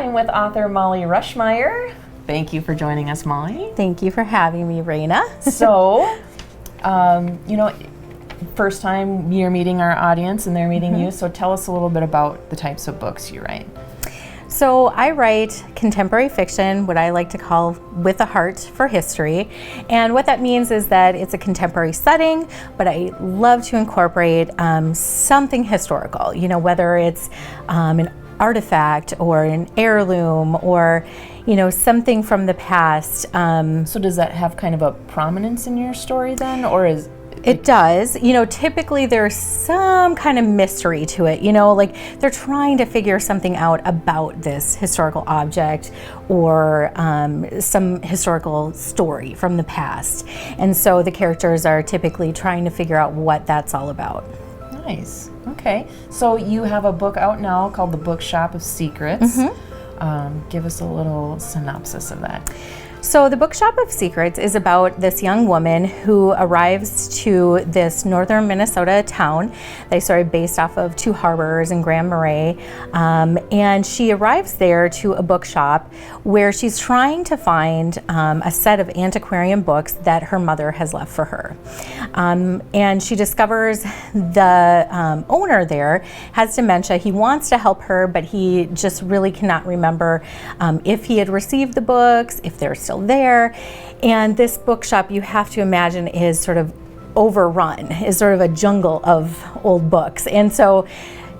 I'm with author Mollie Rushmeyer. Thank you for joining us, Mollie. Thank you for having me, Raina. So, first time you're meeting our audience and they're meeting you, so tell us a little bit about the types of books you write. So I write contemporary fiction, what I like to call with a heart for history. And what that means is that it's a contemporary setting, but I love to incorporate something historical, whether it's an artifact or an heirloom or something from the past. So does that have kind of a prominence in your story then, or is it does. Typically there's some kind of mystery to it, like they're trying to figure something out about this historical object or some historical story from the past. And so the characters are typically trying to figure out what that's all about. Nice. Okay. So you have a book out now called The Bookshop of Secrets. Give us a little synopsis of that. So The Bookshop of Secrets is about this young woman who arrives to this northern Minnesota town. They sort of based off of Two Harbors and Grand Marais. And she arrives there to a bookshop where she's trying to find a set of antiquarian books that her mother has left for her. And she discovers the owner there has dementia. He wants to help her, but he just really cannot remember if he had received the books, if they're still there. And this bookshop, you have to imagine, is sort of overrun, is sort of a jungle of old books. And so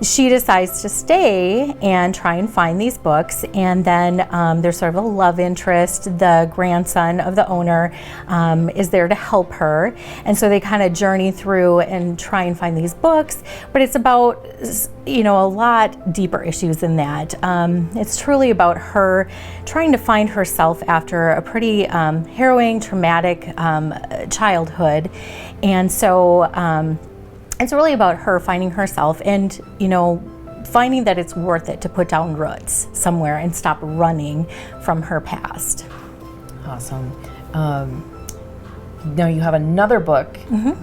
she decides to stay and try and find these books, and then there's sort of a love interest. The grandson of the owner is there to help her, and so they kind of journey through and try and find these books, but it's about a lot deeper issues than that. It's truly about her trying to find herself after a pretty harrowing, traumatic childhood, and so it's really about her finding herself and, finding that it's worth it to put down roots somewhere and stop running from her past. Awesome. Now you have another book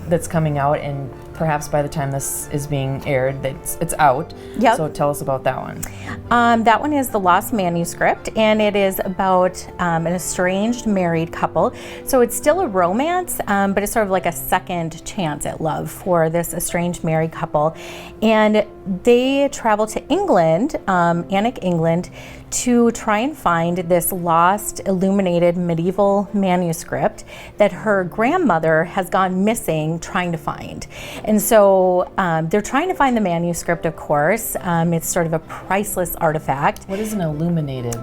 that's coming out, and perhaps by the time this is being aired, it's out. Yep. So tell us about that one. That one is The Lost Manuscript, and it is about an estranged married couple. So it's still a romance, but it's sort of like a second chance at love for this estranged married couple. And they travel to England, Annick, England, to try and find this lost illuminated medieval manuscript that her grandmother has gone missing trying to find. And so they're trying to find the manuscript, of course. It's sort of a priceless artifact. What is an illuminated?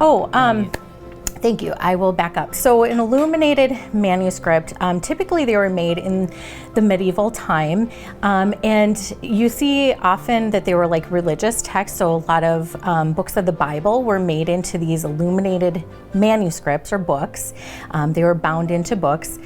Thank you. I will back up. So an illuminated manuscript, typically they were made in the medieval time, and you see often that they were like religious texts. So a lot of books of the Bible were made into these illuminated manuscripts or books. They were bound into books.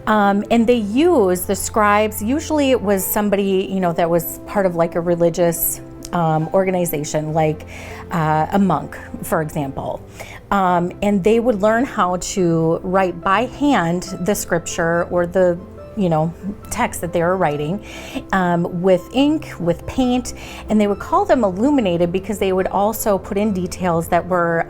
And they use the scribes. Usually it was somebody, that was part of like a religious organization, like a monk, for example. And they would learn how to write by hand the scripture or the text that they were writing with ink, with paint, and they would call them illuminated because they would also put in details that were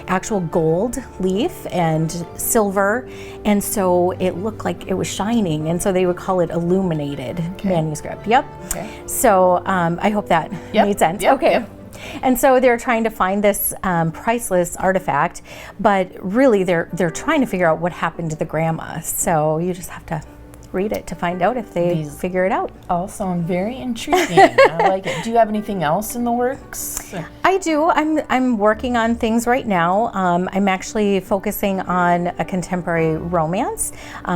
actual gold leaf and silver, and so it looked like it was shining, and so they would call it illuminated manuscript. Yep. Okay. So I hope that made sense. Yep. Okay. Yep. And so they're trying to find this priceless artifact, but really they're trying to figure out what happened to the grandma. So you just have to read it to find out if they figure it out. All sound very intriguing. I like it. Do you have anything else in the works? I do. I'm working on things right now. I'm actually focusing on a contemporary romance,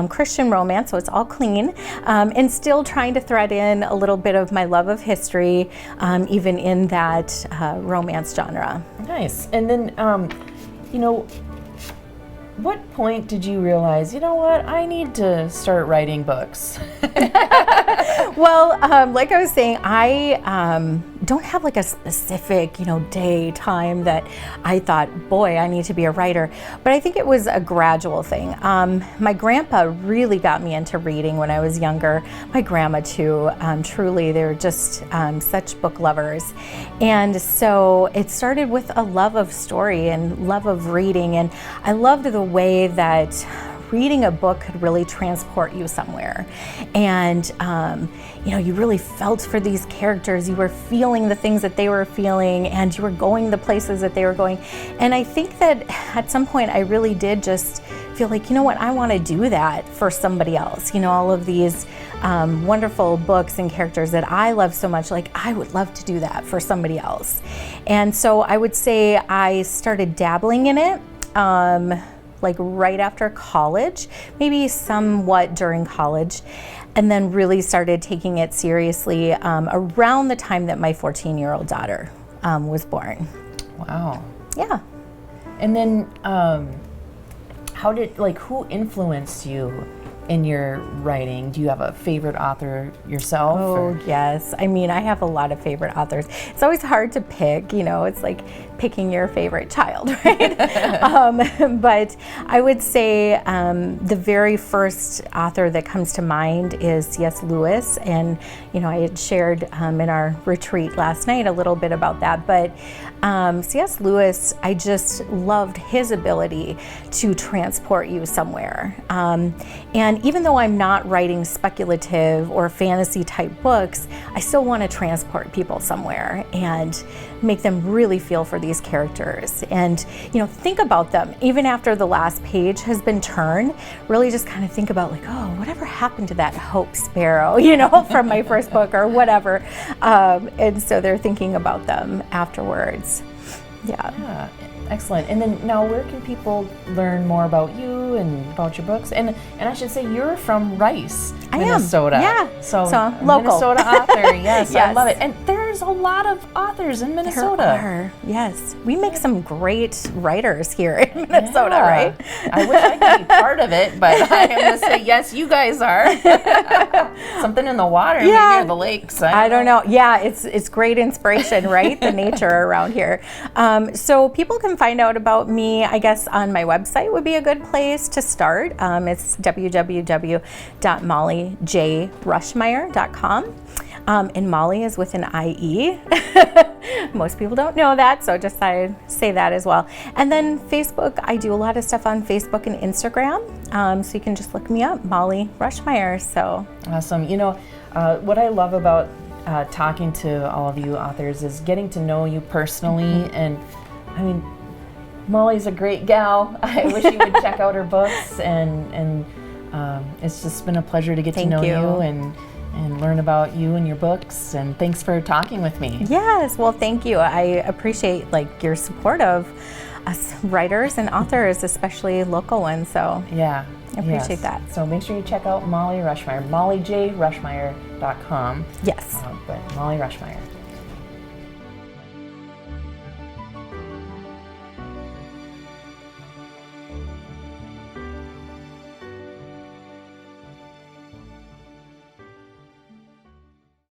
Christian romance, so it's all clean, and still trying to thread in a little bit of my love of history, even in that romance genre. Nice. And then, what point did you realize, I need to start writing books? Well, like I was saying, I don't have like a specific, day, time that I thought, boy, I need to be a writer. But I think it was a gradual thing. My grandpa really got me into reading when I was younger. My grandma too. Truly, they're just such book lovers. And so it started with a love of story and love of reading. And I loved the way that reading a book could really transport you somewhere. And, you really felt for these characters. You were feeling the things that they were feeling, and you were going the places that they were going. And I think that at some point I really did just feel like, I want to do that for somebody else. All of these wonderful books and characters that I love so much, like I would love to do that for somebody else. And so I would say I started dabbling in it. Like right after college, maybe somewhat during college, and then really started taking it seriously around the time that my 14-year-old daughter was born. Wow. Yeah. And then who influenced you in your writing? Do you have a favorite author yourself? Oh, yes. I mean, I have a lot of favorite authors. It's always hard to pick, it's like picking your favorite child, right? But I would say the very first author that comes to mind is C.S. Lewis. And, I had shared in our retreat last night a little bit about that. But C.S. Lewis, I just loved his ability to transport you somewhere. And even though I'm not writing speculative or fantasy type books, I still want to transport people somewhere and make them really feel for these characters. And, think about them even after the last page has been turned, really just kind of think about like, oh, whatever happened to that Hope Sparrow, from my first book or whatever. And so they're thinking about them afterwards. Yeah. Excellent. And then now where can people learn more about you and about your books? And I should say you're from Rice, Minnesota. Yeah. So local. Minnesota author. Yes, Yes. I love it. And there's a lot of authors in Minnesota. There are. Yes. We make some great writers here in Minnesota, right? I wish I could be part of it, but I am going to say, yes, you guys are. Something in the water, maybe, or the lakes. I don't know. Yeah, it's great inspiration, right? The nature around here. So people can find out about me, I guess, on my website would be a good place to start. It's www.molliejrushmeyer.com. And Mollie is with an IE. Most people don't know that, so just I say that as well. And then Facebook, I do a lot of stuff on Facebook and Instagram, so you can just look me up, Mollie Rushmeyer. So awesome. What I love about talking to all of you authors is getting to know you personally. And I mean, Mollie's a great gal. I wish you would check out her books, and it's just been a pleasure to get to know you and learn about you and your books. And thanks for talking with me. Yes, well, thank you. I appreciate your support of us writers and authors, especially local ones. So yeah, I appreciate that. So make sure you check out Mollie Rushmeyer, molliejrushmeyer.com. Yes. But Mollie Rushmeyer.